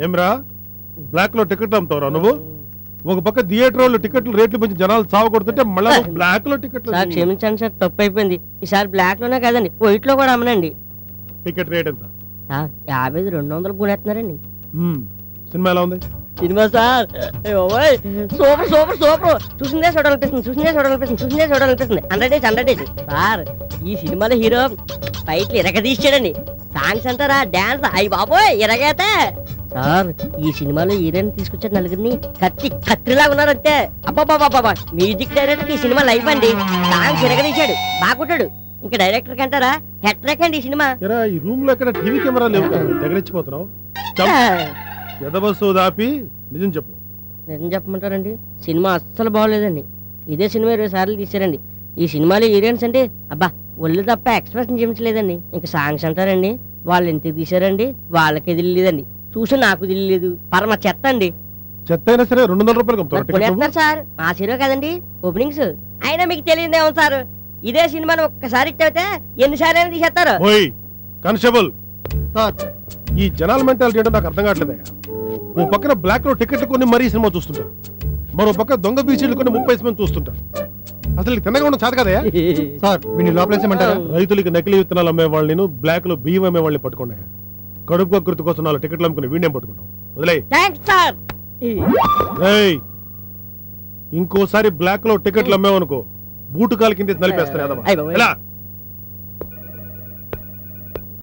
ఏమ్రా బ్లాక్ లో టికెట్ అమ్ముతావురా నువ్వు? ఒక పక్క థియేటర్ వాళ్ళు టికెట్లు రేట్లు పెంచి జనాలు చావ కొడుతుంటే మళ్ళీ బ్లాక్ లో టికెట్లు. క్షమించండి సార్, తప్పు అయిపోయింది. ఈసారి బ్లాక్ లోనే కదండి, వైట్ లో కూడా అమ్మనండి. టికెట్ రేట్ ఎంత? 50 200 కొనేస్తున్నారండి. సినిమా ఎలా ఉంది? Cinema sir super super super. చూసిందే చూడాలనిపిస్తుంది 100 డేస్ సార్. ఈ సినిమాలో హీరో ఫైట్లు ఇరగదీశాడండి. సాంగ్స్ అంటారా, డాన్స్ అయ్యి బాబోయ్ ఇరగైతే సార్. ఈ సినిమాలో హీరోయిన్ తీసుకొచ్చారు నలుగురిని, కత్తిలాగా ఉన్నారంటే. అబ్బాబాబా మ్యూజిక్ డైరెక్టర్ ఈ సినిమా లైఫ్ అండి. సాంగ్స్ ఇరగదీశాడు, బాగుంటాడు. ఇంకా డైరెక్టర్ కంటారా హెడ్ ట్రాక్ అండి ఈ సినిమా. ఈ రూమ్ లో ఎక్కడ టీవీ కెమెరా లేవు, దగ్గరిచ్చిపోతున్నావు. దాపి నిజం చెప్పు. నిజం చెప్పమంటారండి, సినిమా అస్సలు బాగోలేదండి. ఇదే సినిమా 20 సార్లు తీశారండి. ఈ సినిమాలో హీరోయిన్స్ అంటే అబ్బా ఒళ్ళు తప్ప ఎక్స్ప్రెషన్ చూపించలేదండి. ఇంకా సాంగ్స్ అంటారండి, వాళ్ళు ఎందుకు తీశారండి వాళ్ళకే తెలియలేదండి. చూసి నాకు తెలియలేదు. పరమ చెత్త అండి. చెత్త అయినా సరే 200 రూపాయలు సార్. మా హీరో కదండి ఓపెనింగ్స్. అయినా మీకు తెలియదేమో సార్, ఇదే సినిమాను ఒక్కసారి హిట్ అయితే ఎన్నిసార్లు అయినా తీసేస్తారు. కానిస్టేబుల్ సార్, ఈ జనాల మెంటాలిటీ ఏంటో నాకు అర్థం కావట్లేదా? ఓ పక్కన బ్లాక్ లో టికెట్లు కొని మరీ సినిమా చూస్తుంటారు, మరో పక్క దొంగ బీచీలు కొని 30 మంది చూస్తుంటారు. అసలు తిన్నగా ఉన్న చాలు కదా సార్. వీళ్ళు లోపలేసేమంటారా? రైతులకి నకిలీ విత్తనాలు అమ్మే వాళ్ళని, బ్లాక్ లో బియ్యం అమ్మే వాళ్ళని పట్టుకున్నా. కడుపు కృతి కోసం 4 టికెట్లు అమ్ముకుని వీడియం పట్టుకున్నాం. వదిలే. ఇంకోసారి బ్లాక్ లో టికెట్లు అమ్మేవనుకో బూటు కాలు కింద నలిపేస్తాను.